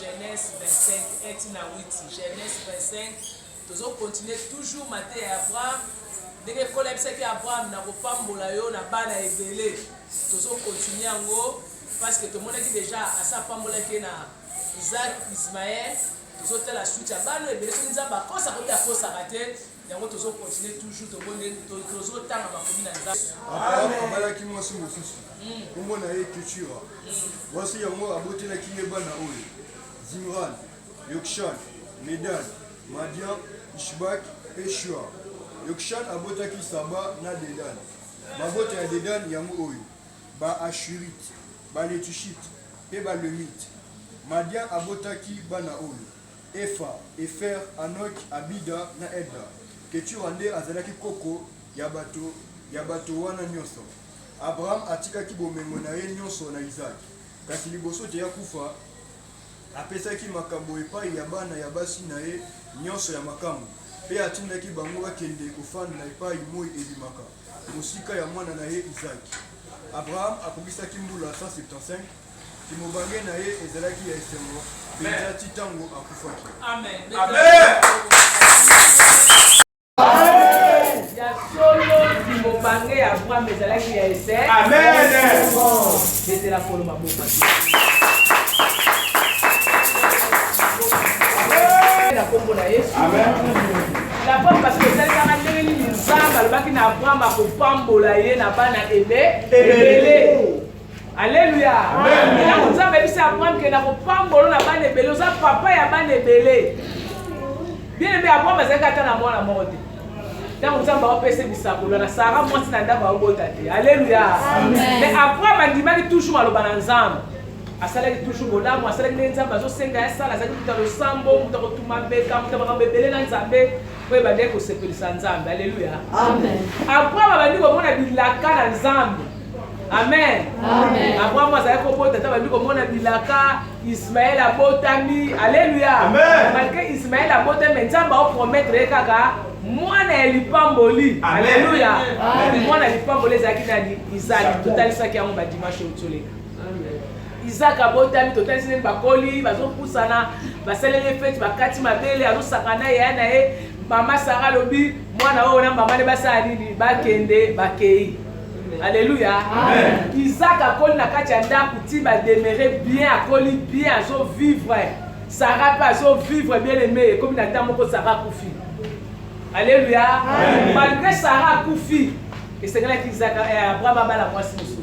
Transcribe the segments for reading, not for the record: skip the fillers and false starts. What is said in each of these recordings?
Genèse 25, etina 8, Genèse 25, nous allons continuer toujours maté à Abraham. Dès que Coleb sait qu'Abraham n'a pas pambola yo na bana ebele, nous allons continuer en gros parce que tout le monde qui déjà à sa pambola qui na Isaac, Ismaël, nous allons la suite à bana ebele, nous allons pas ça comme la force arrêter, nous allons continuer toujours tout le monde nous allons temps à ma commune à Isaac. Abraham voilà qui moi sur souci. Comment on a écriture. Voici yango aboté la qui est bana oyo. Zimran, Yokshan, Medan, Madian, Ishbak et Shua. Yokshan abotaki Saba na Dedan. Mabota ya Dedan yango oyo. Ba Ashurit, ba Letushit, pe ba Lemit. Madian abotaki bana oyo. Efa, Efer, Anok, Abida na Edda. Ketura nde azalaki koko ya bato wana nyonso. Abraham atikaki bomengo na ye nyonso na Isaac. Kasi liboso te ya kufa apesaki makambo epai ya bana ya basi na ye nyonso ya makambo mpe atindaki bango bakende kofanda epai moi ebimaka mosika ya mwana na ye Isaac. Abraham akokisaki mbula 175 kimobange na ye ezalaki ya esengo mpenza ti ntango akufaki. Amen. Ya solo kimobange ya Abraham ezalaki ya esengo. Amen. C'était la folle maboka. Amen. La femme parce que c'est quand même une zamba le baki na Abraham akopambola ye na bana ebele. Alléluia. Amen. Na nzamba bisa Abraham ke na kopambola na bana ebele oza papa ya bana ebele. Bien aimé Abraham azaka ta na mwana moko. Donc nzamba opese bisakolo na Sarah mwasi na ndako obota te. Alléluia. Amen. Mais Abraham andimaki toujours maloba na nzamba. Asalaki toujours bolamu asalaki nzamba azosenga ya sala azali kuta losambo muta kotuma beka muta bakabebele na nzambe oyo bande kosepelisa nzambe. Alléluia. Amen. Abraham abandi komona bilaka na nzambe. Amen. Amen. Abraham azali kobota ta bandi komona bilaka Ismaël abotami. Alléluia. Amen. Malgré Ismaël abotami nzamba o promettre kaka mwana ya lipamboli. Alléluia. Mwana ya lipamboli ezalaki nani Isaac totalisaki yango ba dimanche otoleka. Isaac abotami totali sine bakoli bazopusana basalele fete bakati mabele azosakana ya na ye mama Sarah lobi mwana oyo na mama ne basala nini bakende bakei. Alléluia. Amen. Isaac akoli na kati ya ndako ti bademere bien akoli bien azo vivre. Sarah pa azo vivre bien aimé comme na temps moko Sarah kufi. Alléluia. Amen. Malgré Sarah kufi esengelaki Isaac Abraham abala mwasi mosusu.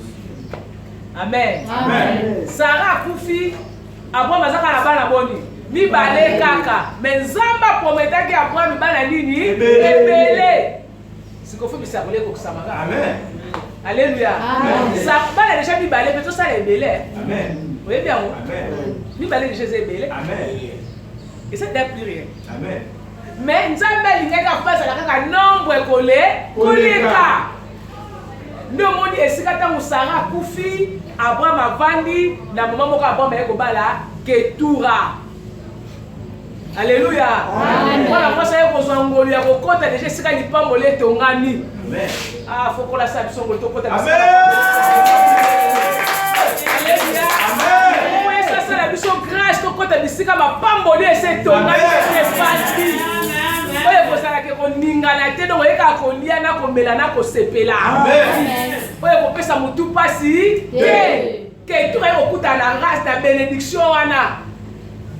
Amen. Amen. Sarah kufi Abraham azaka na bana boni mibale kaka mais nzamba prometaki Abraham bana nini ebele sikofu bisakole ko kusamaka. Amen. Alléluia. Amen. Ça bana déjà mibale mais tout ça ebele. Amen. Oui bien. Amen. Mibale déjà ebele. Amen. Et ça n'est plus rien. Amen. Mais nzamba lingaka pasa kaka nombre ekole koleka. Ndo moni esika tango Sarah kufi Abraham avandi na mama moko Abraham ayeko bala Ketura. Alléluia. Voilà moi ça yeko zangolo ya kokota déjà esika lipambole tongani. Amen. Ah faut qu'on la sape son to kota. Amen. Alléluia. Amen. Moi ça la biso grâce to kota bisika mapambole ese tongani c'est parti. Oye kosala ke koningana te donc eka kolia na komela na kosepela. Amen. Oye kopesa mutu pasi te. Ke tu re okuta na grâce na bénédiction wana.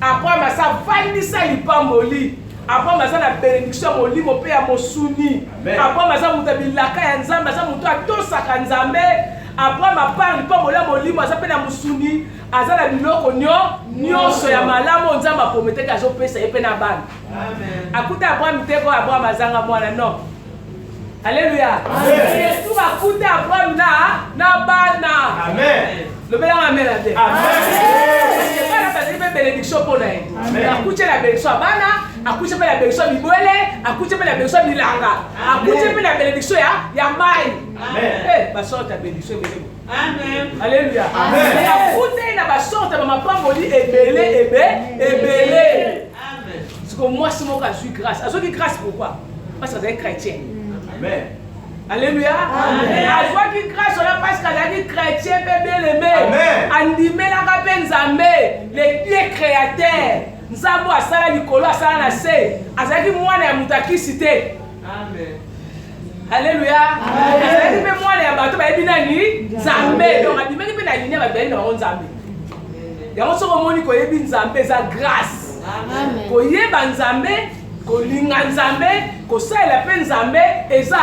Abraham asa vandisa lipamboli. Abraham asa na bénédiction molimo pe ya mosuni. Abraham asa mutu bilaka ya nzambe asa mutu atosaka nzambe. Abraham apart lipamboli ya molimo asa pe na mosuni. Aza na biloko nyonso ya malamu nzamba prometeka azopesa ye pe na bana. Amen. Akuta Abraham teko Abraham azanga mwana no. Alléluia. Amen. Tu akuta Abraham na bana. Amen. Le bela amen ade. Amen. Parce que bana parce que bénédiction pour nae. Akuta la bénédiction bana, akuta la bénédiction bibwele, akuta la bénédiction bilanga. Akuta la bénédiction ya mai. Amen. Eh, ba sorte la bénédiction belebo. Amen. Alléluia. Amen. Akuta na ba sorte ba mapamboli ebele. Amen. Parce que moi, c'est moi qui suis grâce. À ceux qui grâce, pourquoi? Parce que vous êtes chrétien. Amen. Alléluia. A joie qui grâce là parce qu'elle a dit chrétien bien aimé. Andimé la Nzambe, le Dieu créateur. Nzambo asala likolo asala na se. Azaki mwana ya mutaki cité. Amen. Alléluia. Azaki pe mwana ya bato ba ebina ni Nzambe. Donc andimé ki pe na ligne ba beli na Nzambe. Yango soko moni ko yebi Nzambe za grâce. Amen. Ko yeba Nzambe, ko linga Nzambe, ko sala pe Nzambe eza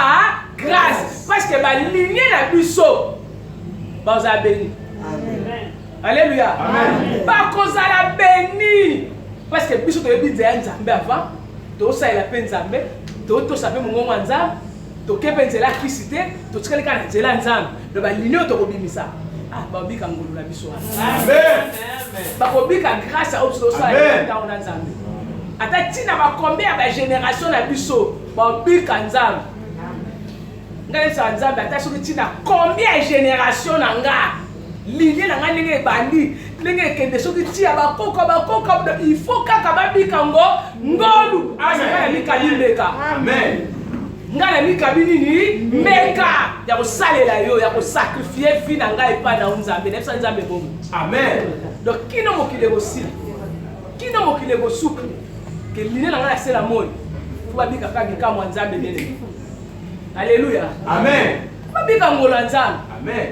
grâce. Parce que ba ligne na biso ba za béni. Amen. Alléluia. Amen. Ba ko za la béni. Parce que biso to yebi Nzambe avant, to sala pe Nzambe, to sape mongo Nzambe, to kepe nzela kisite, to tsikali kana nzela Nzambe. Do ba ligne to ko bimisa. Ah, ba bika ngolu la biso. Amen. Ba ko bika grâce à obso sa ta ona Nzambe. Ata tina ba combien ba génération na biso, ba bika Nzambe. Ngale sa Nzambe ata soki tina combien génération na nga. Ligne na nga ndenge bandi, ndenge kende soki tia ba koko il faut kaka ba bika ngolu. Asa bika limbeka. Amen. Ngala mikabini ni meka ya kosalela yo ya kosacrifier vie na ngai pa na Nzambe na bisa Nzambe bomo. Amen. Donc kino mokile kosi, kino mokile kosuku ke ligne na ngai sela moi fo babika kaka kama Nzambe bene. Alléluia. Amen. Babika ngolo Nzambe. Amen.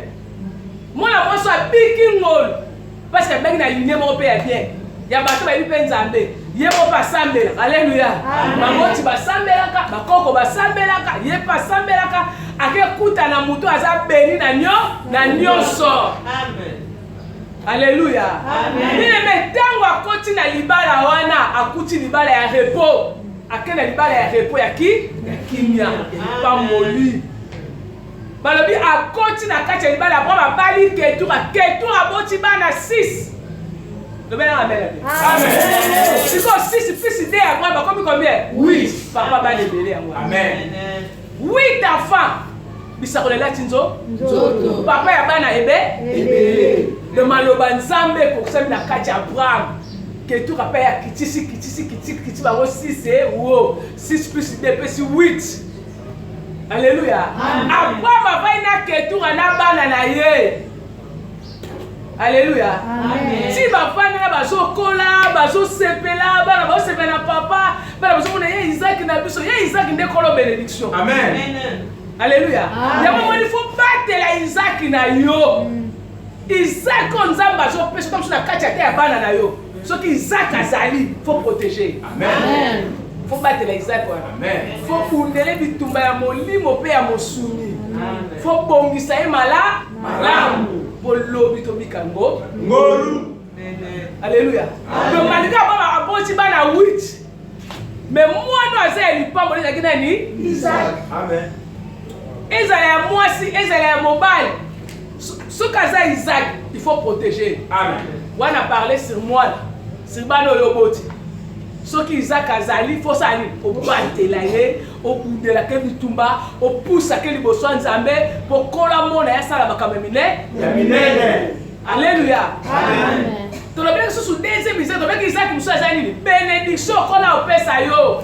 Mona moso abiki ngolo parce que bengi na ligne mo pe ya bien ya bato ba bipe Nzambe. Yebo basambela. Alléluia. Mamoti basambelaka, bakoko basambelaka, yepa sambelaka, akekuta na mutu aza beni na nyonso. Amen. Alléluia. Amen. Ile metango akoti na libala wana, akuti libala ya repos. Akena libala ya repos ya kimia, pa moli. Balobi akoti na kati ya libala kwa babali ketura boti bana 6. Amen. Si quoi 6 plus idée à moi, bah comme combien? Oui. Papa va libérer à moi. Amen. 8 enfants. Bisako la tinzo. Papa ya bana ebe. Le maloba Nzambe pour ça na kati Abraham. Que tout papa ya kitisi ba 6 et wo 6 plus idée plus 8. Alléluia. Abraham va ina que tout na bana na ye. Alléluia. Amen. Si bafana na bazokola, bazosepela, bana bazosepela papa, bana bazomona ye Isaac na biso, ye Isaac ndekolo bénédiction. Amen. Alléluia. Yamo il faut battre la Isaac na yo. Isaac on Nzambe bazopesa comme na kati ya bana na yo. Soki Isaac azali, faut protéger. Amen. Faut battre la Isaac. Amen. Faut kundele bitumba ya molimo pe ya mosuni. Amen. Faut bongisa ye malamu. Pour lobi to bikango ngolu. Alléluia. Donc malika baba aboti bana 8. Mais moi no asa li pambo le kina ni Isaac. Amen. Ezala ya mwasi, ezala ya mobile. Sokaza Isaac, il faut protéger. Amen. Wana parler sur moi, sur bano yoboti. Soki Isaac azali faut sali au batela ye, au de la kebitumba, au poussa ke liboso Nzambe pour kola mona ya sala bakamemine ya minene. Alléluia. Amen. To le bien sous deuxième Isaac, to bien Isaac muso azali bénédiction kola opesa yo.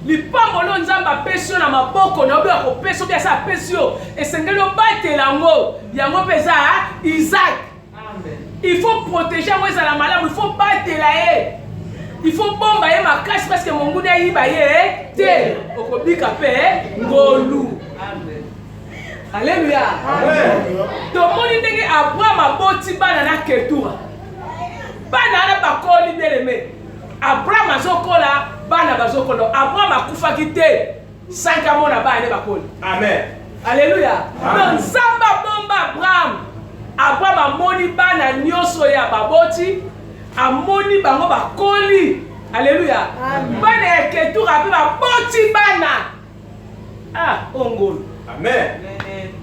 Li pambolo Nzamba pesio na maboko na obi ko pesio bia sa pesio esengeli obatela ngo yango pesa Isaac. Amen. Il faut protéger moi ça la malamu, il faut batela ye. Il faut bomba ye makasi parce que mon nguna yiba ye te okobika pe ngolu. Amen. Alléluia. Amen. To moni ndenge Abraham aboti bana na ketura. Bana na bakoli beleme. Abraham azokola bana bazokola. Abraham akufa kite 5 ans na bana bakoli. Amen. Alléluia. Donc Nzamba bomba Abraham. Abraham amoni bana nyonso ya baboti. Amoni bango bakoli. Alléluia. Bana ya ketura pe baboti bana. Ah, ongolo. Amen.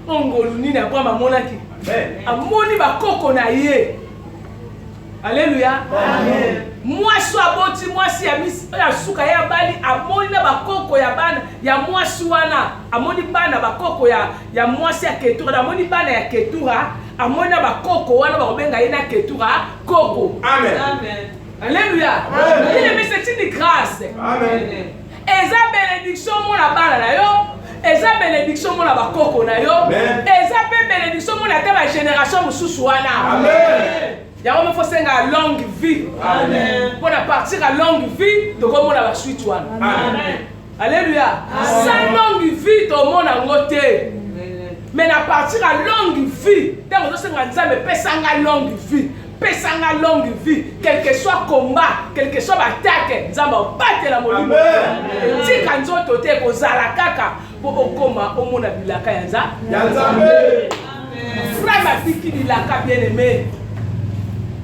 Ongolo nini Abraham amonaki. Amen. Amoni bakoko na ye. Alléluia. Amen. Mwasi aboti mwasi ya suka ya bali amoni na bakoko ya bana ya mwasi wana. Amoni bana bakoko ya mwasi ya ketura, amoni bana ya ketura. Amona bakoko wana bakobenga ye na ketura koko. Amen. Amen. Alléluia. Amen. Il est c'est une grâce. Amen. Eza bénédiction mona bana na yo, eza bénédiction mona bakoko na yo eza pe bénédiction mona te ba génération mususu wana amen yango me faut senga longue vie amen pour partir à longue vie to komona ba suite wana amen alléluia sans longue vie to mona ngote mais à partir à longue vie tant que senga nzambe pesanga longue vie pesanga longue vie quel que soit combat quel que soit attaque nzamba batela molimo tika nzoto te kozala kaka po okoma omona bilaka ya nzambe frère mafiki bilaka bien aimé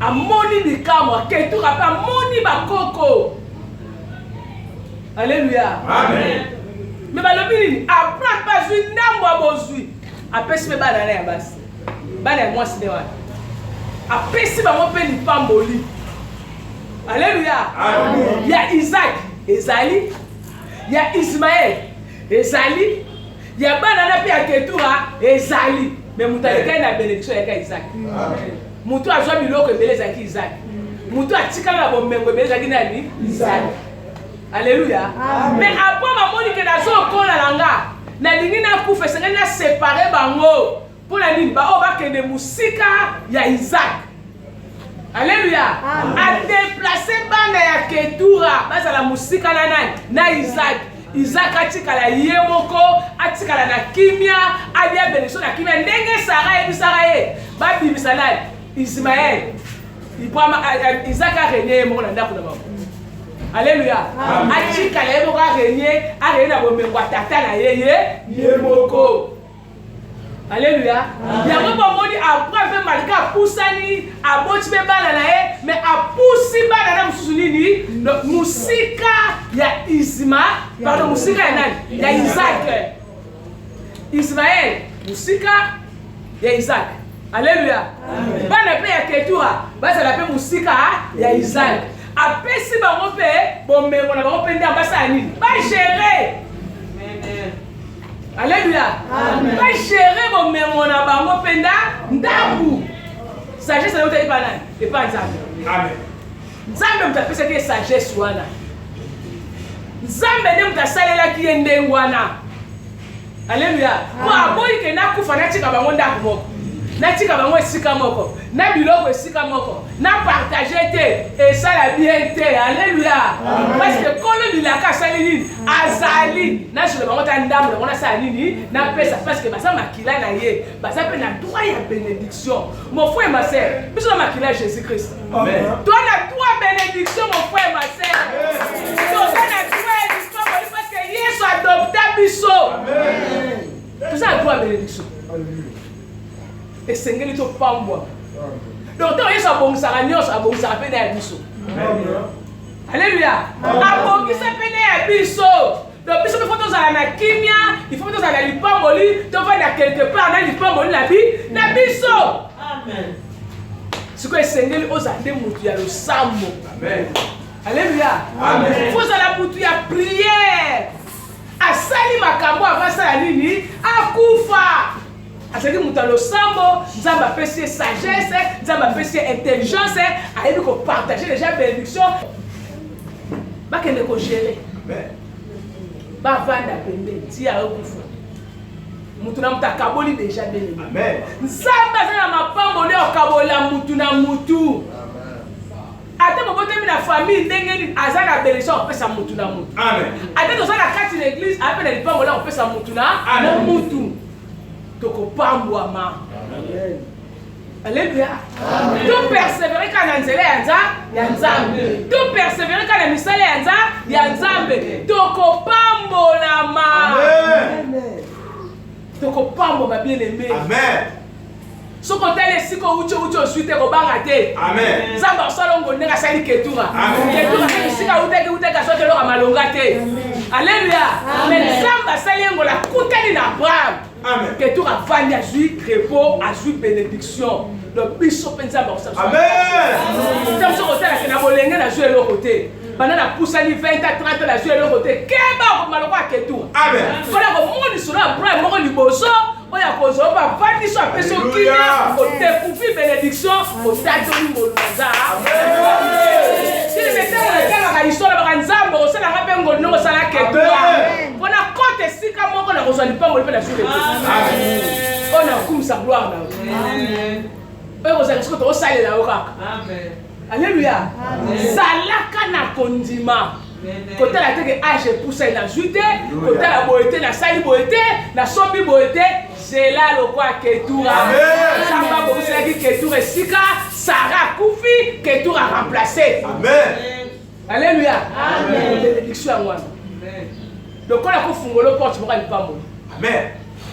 amoni bikamwa ketuka pa moni bakoko alléluia amen mais balobi nini apprendre pas zui ndambo abozui apesi me bana na ya basi bana ya mwasi ne wana apesi bango mpe lipamboli alléluia ya Isaac ezali ya Ismaël ezali ya bana na pe ya Ketura ezali mais mutu alekaki na bénédiction yaka Isaac mutu azwa biloko ebele ezalaki Isaac mutu atikala na bomengo ebele ezalaki nani Isaac alléluia mais après mamoni ke nazokola na nga nalingi nakufa esengeli na séparé bango pour la nini ba bakende musika ya Isaac alléluia a déplacer bana ya Ketura bazala musika na nani na Isaac atikala ye moko atikala na kimia alia bénédiction na kimia ndenge Sara ebisaka ye babimisa nani Ismaël Isaac a régné moko na ndako na bango alléluia atikala ye moko a régné na bomengo tata na ye moko alléluia yango bomoni après pe malika pusani aboti be bana na ye mais apusi bana na mususu nini musika ya pardon musika ya nani ya Isaac Ismaël musika ya Isaac alléluia bana pe ya Ketura bazala pe musika ya Isaac apesi bango pe bomengo na bango pe nde ambasa nini ba gérer alléluia ba gérer bomengo na bango pe ndabu sagesse na yote ipana epa nzambe amen nzambe mutapesaki sagesse wana nzambe nde mutasalelaki ye ndenge wana alléluia po aboyi ke nakufa natika bango ndako moko natika bango esika moko na biloko esika moko na partager te esala bien te alléluia parce que kolo bilaka asali nini azali na solo bango ta ndambo bango nasala nini na pesa parce que basa makila na ye basa pe na droit ya bénédiction mon frère et ma sœur biso na makila Jésus Christ amen toi na droit bénédiction mon frère et ma sœur toi na droit bénédiction parce que Yesu adopta biso amen tout ça droit bénédiction esengeli to pambwa donc to Yesu abongisaka nyonso abongisaka pe na ya biso alléluia abongisa pe na ya biso donc biso faut tozala na kimia il faut tozala na lipamboli tovanda quelque part na lipamboli na biso amen siko esengeli ozala nde mutu ya losambo amen alléluia amen fozala mutu ya prière asali makambo avasala nini akufa asali mutalo sambo nzamba apesi sagesse nzamba apesi intelligence ayebi ko partager déjà bénédiction bakende ko gérer bavanda pembe ti ya okufa mutu na mutu akaboli déjà bien amen nzamba azala mapambo ne okabola mutu na mutu ate bobotemi na famille ndenge nini aza na bénédiction opesa mutu na mutu amen ate toza na kati na église ape na lipango la opesa mutu na mutu tokopambwama alléluia to persévérer kana nzela ya nzambe to persévérer kana misala ya nzambe tokopambolama amen tokopamboma bien aimé amen soko tele siko ucho suite ko banga te amen nzamba salongo ndeka sali Ketura Ketura sika uteka sote loka malonga te alléluia mais nzamba sali ngola kutani na Abraham amen Ketura vandi azui repos azui bénédiction donc biso penza ba amen tam soko tele na bolenge na jeu lo côté pendant la poussani 20 à 30 la jeu lo côté keba ko maloko Ketura amen fala ko moni sur Abraham moko liboso oya kozoba vandi so apeso kinya o découvrir bénédiction o tatoni moluza amen si le metteur la histoire ba nzambo o sala ngape ngolo no sala Ketura pona kote sika moko na kozwa lipambo lipe na jour on a comme sa gloire na oyo kozala siko tokosalela yo kaka alléluia zalaka na kondima kotala teke age epousa na zwi te kotala boye te nasali boye te nasombi boye te zela lokwa ketura nzambe abokiselaki ketura esika sara akufi ketura remplace alléluia bénédiction yango wana lokola kofungola porte moko ya lipamboli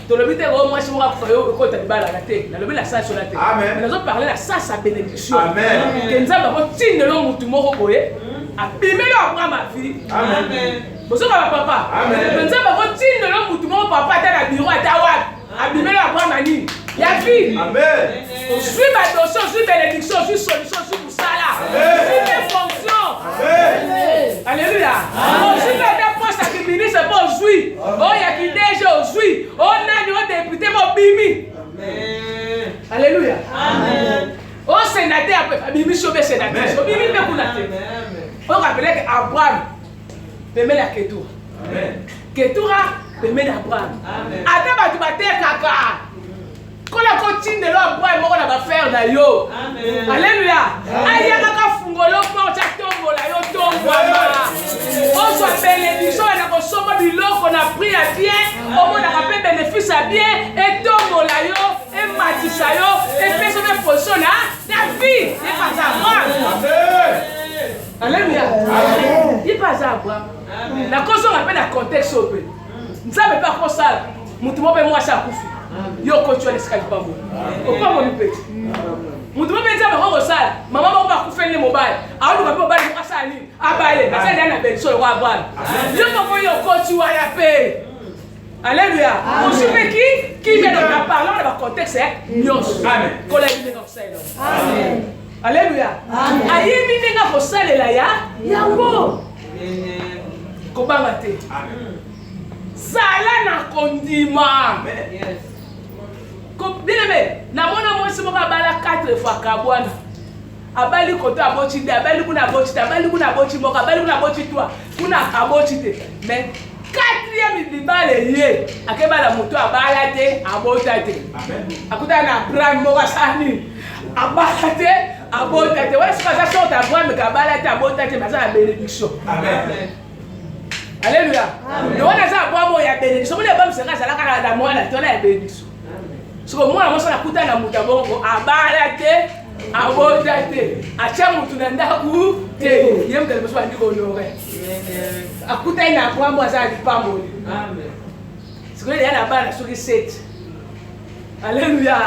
tolobi te o mwasi moko akufa yo ekota libalaka te nalobi na sasi ona te mais nazoparle na sasa bénédiction ke nzambe akotindela mutu moko boye abimeli abraham avi bozoka bapapa nzambe akotindela mutu moko papa ata na biro ata wapi abimeli abraham ani ya vie ozwi badossier ozwi bénédiction ozwi solution ozwi mosala ozwi des fonctions alléluia ozwi bada poste aki ministre mpo ozwi oyaki DG ozwi onani odepute mobimi alléluia osénateur abimisi obe sénatrice obimi mpe kuna te okapeleke abraham pemeli ya ketura pemeli abraham ata bato batekaka kola kotindela abraham moko na bafere na yo alléluia ayakaka fungolo porte atombola yo tombwama ozwa bénédiction na kosomba biloko na prix ya bien omonaka mpe bénéfice ya bien etombola yo ematisa yo epesa mpe position na vie epaza abraham alléluia epaza abraham nakozonga mpe na contexte oyo mpe nzambe mpe akosala mutu mo mpe mwasi akufi yo kotiwa lesika lipambo opambo mpe mutu mo mpe nzambe akokosala mama moko bakufeli mobali aoluka mpe mobali moko asala nini abale asali na benso yoko abwana yo moko yo kotiwa ya mpe alléluia osupeki kivia na parlant na bacontexte nyonso kola yebi ndenge akosalela alléluia ayebi ndenge akosalela yango kobanga te zala na kondima bilebe namona mwasi moko abala 4 fois kabwana abali koto aboti te abali kuna aboti te abali kuna aboti moko abali kuna aboti twa kuna aboti te mais 4e libale ye akebala moto abala te abota te akutana na Abraham moko asani abala te abota te wala sika za sorte Abraham kabala te abota te mais na bénédiction alléluia le wana za Abraham ya bénédiction mona ba msenga sala kana na mwana tona ya bénédiction siko mwana mosa nakutana na muta bongo abala te abota te acha mutu na ndaku te yem kale mosa ndiko honore akutana na Abraham aza lipambo siko ile yana bana soki 7 alléluia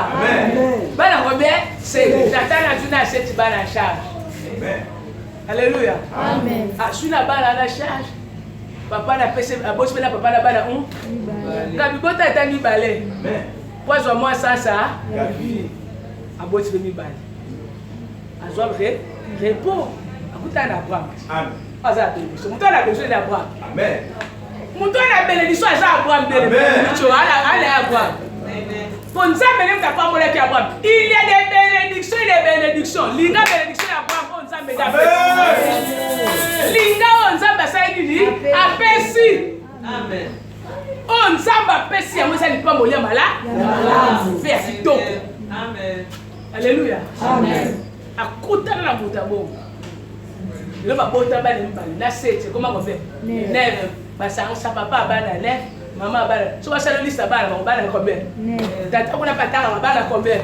bana kobe 7 tatana tuna 7 bana charge alléluia asuna bana na charge papa na pese abosi na papa na bana ngabibota etangi bale pozo moi sasa abosi mibale azwa repos akutana na Abraham aza bénédiction muto na bénédiction na Abraham muto na bénédiction aza Abraham bénédiction ala Abraham pour nzambe ne mtapa mola ki Abraham il y a des bénédictions et des bénédictions linga bénédiction ya Abraham pour nzambe da linga on nzambe saidi apesi amen on nzambe apesi ya mwesa lipambo ya mala fait kitoko amen alléluia amen akutana na mutabo le babota bana mbali na 7 comment on fait 9 basanga sa papa bana 9 maman bana so basala lista bana bana combien tata kuna patanga bana combien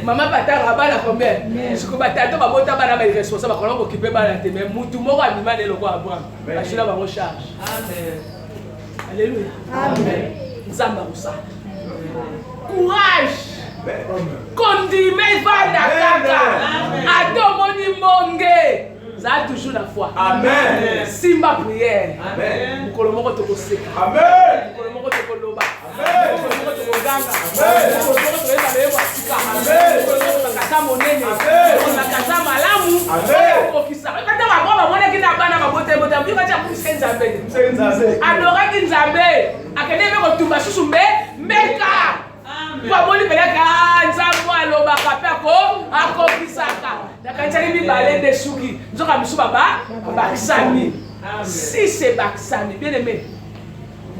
maman patanga bana combien siko batata babota bana ba responsable ko longo kipe bana te mais mutu moko amima le loko Abraham bashila ba charge amen alléluia amen nzamba usa courage condimé vanda kaka atomoni monge za toujours la foi amen simba prière amen mukolo moko tokoseka amen mukolo moko tokoloba amen mukolo moko tokoganga amen mukolo moko toyeba leye wasika amen mukolo moko bakata monene amen bakata malamu amen kokisa kata maboma mwana kina bana mabote bote mbika cha kusenza mbele adoraki nzambe akende meko tumba susu mbeka kwa boli peleka nzambo alobaka pe akokisaka nakachali mibale de suki nzoka misu baba bakisami si c'est bakisami bien aimé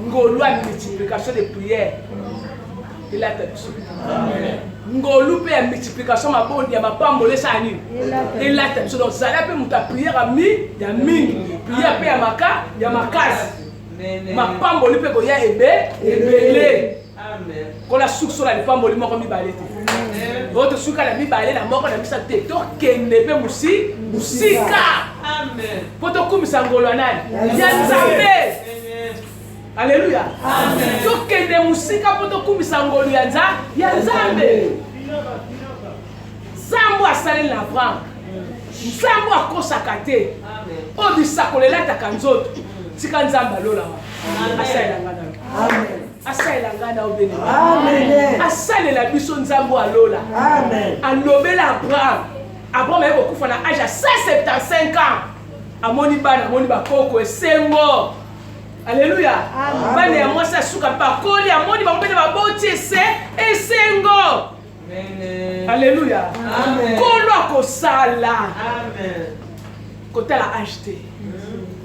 ngolu a multiplication de prière il a tatu ngolu pe a multiplication ma bondi ya mapambole sani il a tatu donc ça peut muta prière a mi ya mingi prière pe ya maka ya makazi mapambole pe ko ya ebele amen ko la sukso la pambole moko mi balete votre suka la mi balé na moko na misa te to kende pe musika amen poto kumisa ngolo nani ya nzambe Alléluia. Amen. Donc que des musiques poto kumisa ngolo ya nzambe. Zambo asali na Abraham. Zambo akosaka te. Amen. Obisakolela takanzoto. Tika nzamba lola wa. Asali na ngana. Amen. Asali na ngana obene. Amen. Asali la biso nzambo alola. Amen. Alobela Abraham. Abraham eko kufa na âge à 175 ans. Amoni bakoko esengo. Alléluia. Bane ya mwasa suka pa koli amoni bambele baboti esengo. Amen. Alléluia. Amen. Kolo akosala. Amen. Kotala acheter.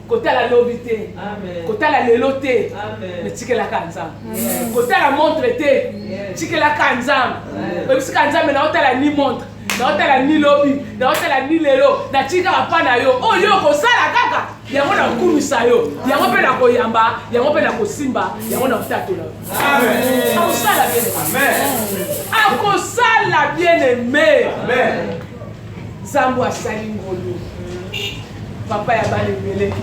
Kotala lobité. Amen. Kotala leloté. Amen. Metikela kanza. Kotala montre te. Tikela kanza. Bebisi kanza me na otala ni montre. Na otala ni lobby, na otala ni lelo, na tika apana yo. Oh yo kosala kaka. Yango na kumisa yo. Yango pe na koyamba, yango pe na kosimba, yango na otatola. Amen. Akosala bien. Amen. Akosala bien-aimé. Amen. Zambo asali ngolo. Papa ya bana ebele.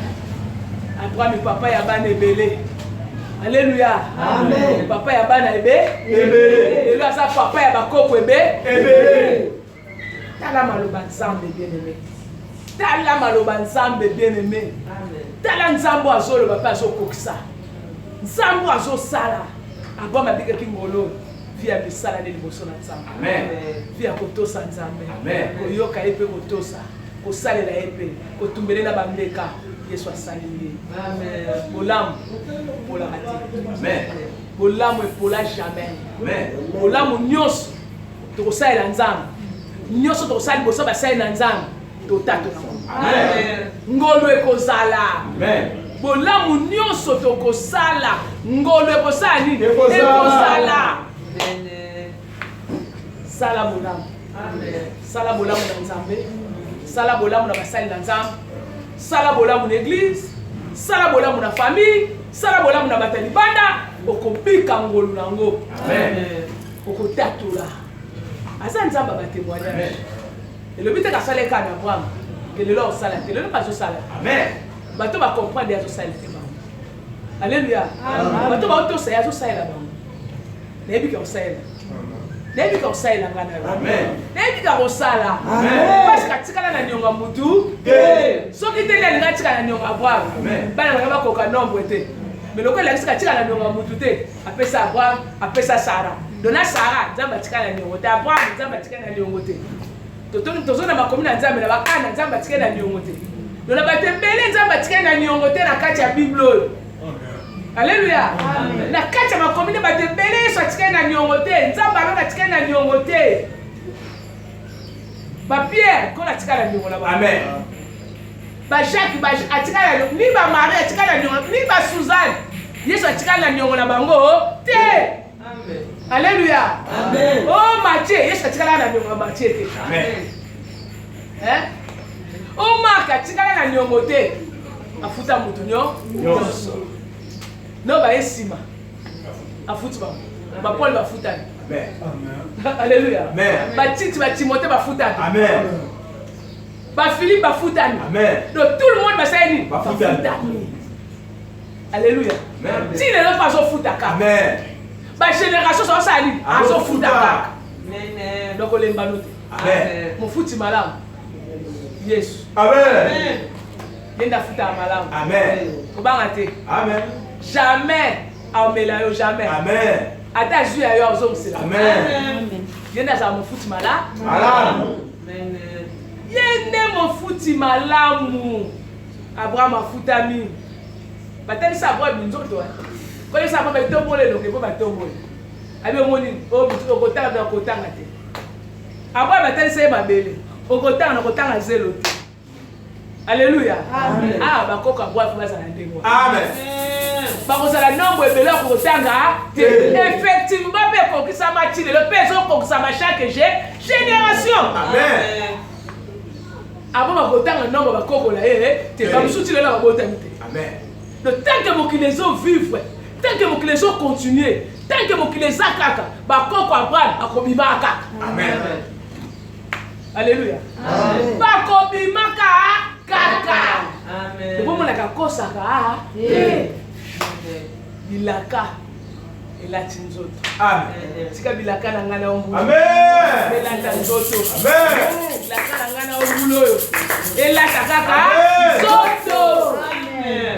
Abraham papa ya bana ebele. Alléluia. Amen. Papa ya bana ebele. Elo asa papa ya bakoko ebele. Tala maloba nzambe bien-aimé. Tala maloba nzambe bien-aimé. Tala nzambo azoloba pe azokokisa. Nzambo azosala. Abo mabika kingolo. Via bisala de liboso na nzambe. Amen. Via kotosa nzambe. Amen. Koyoka epe kotosa. Kosalela epe. Kotumbelela bambeka. Yesu asali. Amen. Bolamu pola ati. Amen. Bolamu epola jamais. Amen. Bolamu nyos tokosalela nzambe. Nyos tokosali boso basali na nzambe. Totato na. Amen. Ngolo ekozala. Amen. Bolamu nyos tokosala. Ngolo ekosala nini? Ekozala. Amen. Sala bolamu. Amen. Sala bolamu na nzambe. Sala bolamu na basali na nzambe. Sala bolamu na église. Sala bolamu na famille. Sala bolamu na batali banda. Okopika ngolu nango. Amen. Okotatula. Asa nzamba ba témoignage. Et le but est qu'à ka na Abraham. Que le leur sala, que le pas so sala. Amen. Bato ba comprendre ya so sala te ba. Alléluia. Bato ba auto sa ya so sala ba. Nebi ka sala. Nebi ka sala ngana. Amen. Nebi ka sala. Amen. Parce que tikala na nyonga mutu. Soki te le nga tikala na nyonga Abraham. Amen. Bana ba ko ka nombre te. Mais le ko la tikala na nyonga mutu te. Apesa Abraham, apesa Sarah. Dona Sarah, nzamba tikala na nyongo te. Abraham nzamba tikala na nyongo te. Tozona makomi na nzambe na bakana nzamba tikala na nyongo te. Dona batembele nzamba tikala na nyongo te na kati ya Bible. Alléluia. Amen. Na kati ya makomi na batembele so tikala na nyongo te. Nzamba alona tikala na nyongo te. Ba Pierre ko na tikala na nyongo na ba. Amen. Ba Jacques ba atikala na nyongo. Ni ba Marie atikala na nyongo. Ni ba Suzanne. Yesu atikala na nyongo na bango te. Amen. Alléluia. Amen. Oh Matthieu, Yesu atikala na nyongo Matthieu te. Amen. Oh Marc atikala na nyongo te. Afuta mutu nyonso. No ba esima. Afuta ba. Ba Paul ba futa. Amen. Alléluia. Amen. Ba Tite ba Timothée ba futa. Amen. Ba Philippe ba futa. Amen. Donc tout le monde ba saini. Ba futa. Alléluia. Amen. Si les gens pas au futa. Amen. Ba génération ça sali. Azo futa. Amen. Donc les mbanote. Amen. Mon futi malamu. Yes. Amen. Yenda futa malamu. Amen. Kobangate. Amen. Jamais amela yo jamais. Amen. Ata ju ya yo zo msela. Amen. Yenda za mon futi malamu. Amen. Yende mon futi malamu. Abraham afuta mi. Batali sa Abraham nzoto. Quand ça va mettre tomber le donc pas tomber. Abi omoni o bitu okotanga na kotanga te. Aba batali sa mabele. Okotanga na kotanga zelo te. Alléluia. Amen. Ah bakoka bwa fula za ndengo. Amen. bakozala nombre ebele kotanga te effectivement pe kokisama ti lelo pe ezokokisama chaque génération. Amen. Avant bakotanga nombre bakokola ye te bamosusu ti lelo babotami te. Amen. Donc tant que mokili ezovivre, tant que mokili ezocontinue, tant que mokili eza kaka bakoko Abraham akobima kaka. Amen. Alléluia. Bakobima kaka. Amen. Omonaka kosaka bilaka elati nzoto. Amen. Tika bilaka na ngana ombu. Amen. Elata nzoto. Amen. Bilaka na ngana ombu oyo. Elata kaka nzoto.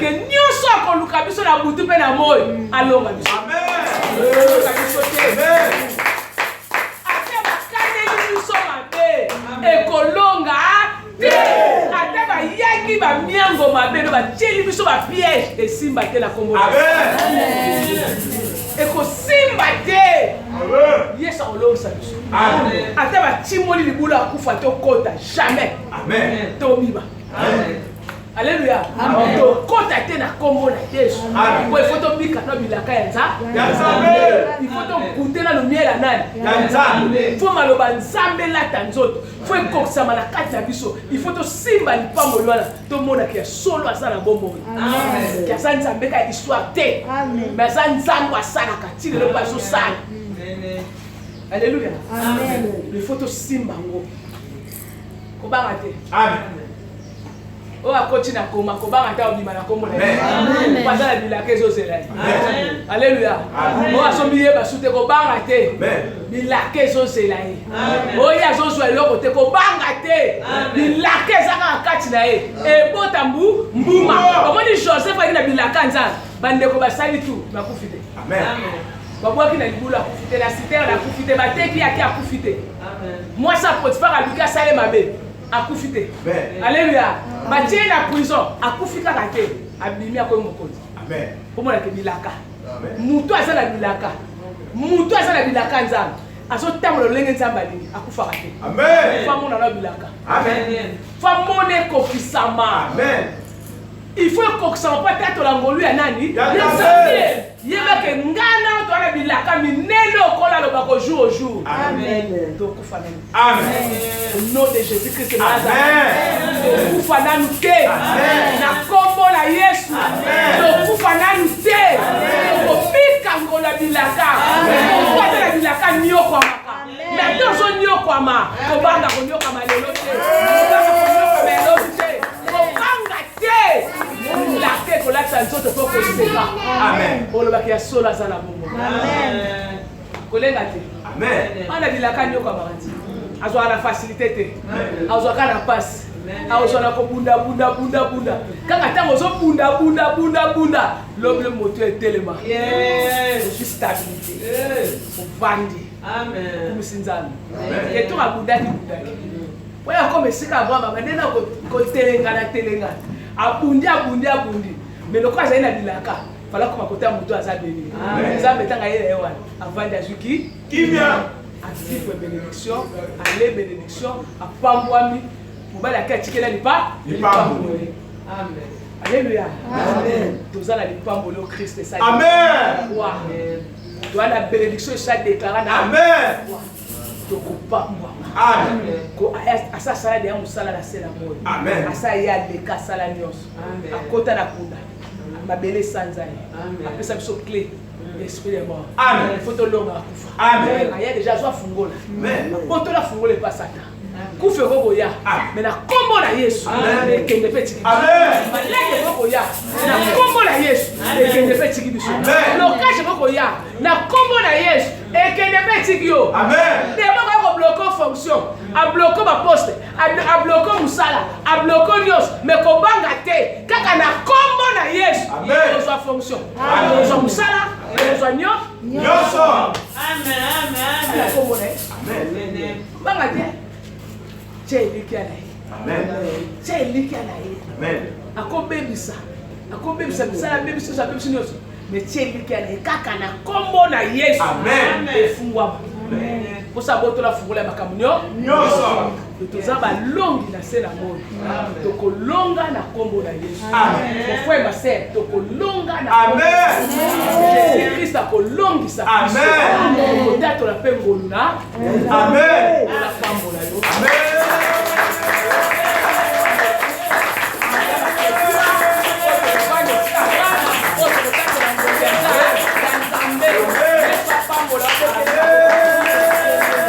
Que nyonso akoluka biso na butu pe na moi alonga biso. Amen. Alonga biso te. Amen. Ate bakandeli biso mabe ekolonga te. Ate bayaki bamiango mabe no batieli biso bapiège esimba te na kombo. Amen. Ekosimba te. Amen. Yesu akolongisa biso. Amen. Ate batimoli libula akufa te okota jamais. Amen. Tobiba. Amen. Alléluia. Tokota te na kombo na Yesu. Po il faut tobika na bilaka ya Nzambe. Il faut tokuta na lumière ya nani? Ya Nzambe. Faut maloba Nzambe lata nzoto. Faut ekokisama na kati na biso. Il faut tosimba lipambo lwana. Tomona ke solo asala bombo. Amen. Ke asa Nzambe ka histoire te. Mais asa Nzambe asalaka ti lelo bazo sala. Alléluia. Amen. Il faut tosimba ngo. Kobanga te. Amen. Oh, akoti na koma kobanga ta obima na kombo na Amen. Pas la bilaka ezozela. Amen. Alléluia. Amen. Oh, asombi ye basute kobanga te. Amen. Bilaka ezozela ye. Amen. Oh, ya zozwa eloko te kobanga te. Bilaka ezaka kati na ye. Ebota mbuma. Omoni Joseph aki na bilaka Nzambe. Bandeko basali tu bakufi te. Amen. Babwaki na libulu akufi te, na citerne akufi te, bateki yaki akufi te. Mwasi ya Potifar aluki asale mabe. Akufi te. Amen. Alléluia. Batie na prison akufi kaka te. Abimi akoyo mokonzi. Amen. Pomona ke bilaka. Amen. Mutu azala bilaka. Mutu azala bilaka Nzambe. Azotambola lolenge Nzambe alingi akufaka te. Amen. Fa mona na bilaka. Amen. Fa mone kokisama. Amen. Il faut kokisama pa tato la ngolu ya nani? Ya Nzambe. Yeba ke ngana to ana bilaka minene okola lo bako jour au jour. Amen. To kufa nani. Amen. Au nom de Jésus-Christ de Amen. Nazareth. To kufa nani te. Amen. Na kombo la Yesu. Amen. To kufa nani te. Amen. To pika ngola bilaka. To kufa la bilaka nyoko amaka. Mais attention nyoko ama. Ko banga ko nyoko ama lelo te. Ko banga ko nyoko ama lelo te. Ko banga te. La ke ko la tanzo to ko seka. Amen. Oloba ki asola za na bongo. Amen. Kolenga te. Amen. Ana bilaka nyoko amarati. Azwa na facilité te. Azwa kana passe. Azwa na ko bunda. Kaka tango zo bunda. L'homme le moteur est tellement. Yes. Juste stabilité. Yes. Vandi. Amen. Kumisinzana. Et to abundaki. Oya comme sika Abraham nena ko telenga. Abundi. Mais le quoi na bilaka. Fala kuma kota mutu azabeli. Nzambe tanga yele ewa. Avandi azuki. Kimia. Active bénédiction, aller bénédiction, à Pambouami, pour la catikela ni pas. Amen. Alléluia. Amen. Tous à la Pambouami au Christ et ça. Amen. Tu as la bénédiction ça déclaré. Amen. Tu pas moi. Amen. Ko asa sala de musala la sela moi. Amen. Asa ya de kasala nyos. Amen. Akota na kunda. Mabele sanzai. Amen. Après ça biso clé. Esprit de mort. Amen. Il faut te longa kufa. Amen. Il y a déjà soit fungola. Amen. Poto la fungola pas Satan. Kufe gogo ya. Mais na kombo na Yesu. Amen. Kende petit. Amen. Maleke gogo ya. Na kombo na Yesu. Kende petit biso. Amen. Lokage gogo ya. Na kombo na Yesu. Kende petit yo. Amen. Demo ko bloquer fonction. A bloquer ba poste. A bloquer musala. A bloquer nyos. Mais ko banga te. Kaka na kombo na Yesu. Amen. Ko fonction. Amen. Ko musala. Ko Nyoso. Amen. Kombo na Yesu. Amen. Banga te. Cheliki anaye. Amen. Cheliki anaye. Amen. Akobebisa misala bebisa sa bebisa nyonso. Mais cheliki anaye kaka na kombo na Yesu. Amen. Efungwama. Posa boto la fungola makambo Nyoso. toza balongi na se na moi tokolonga na kombo na Yesu frère ma sœur tokolonga na Jésus Christ akolongisa Amen. Kotato la pe ngolu na Amen. la pambola yo Amen.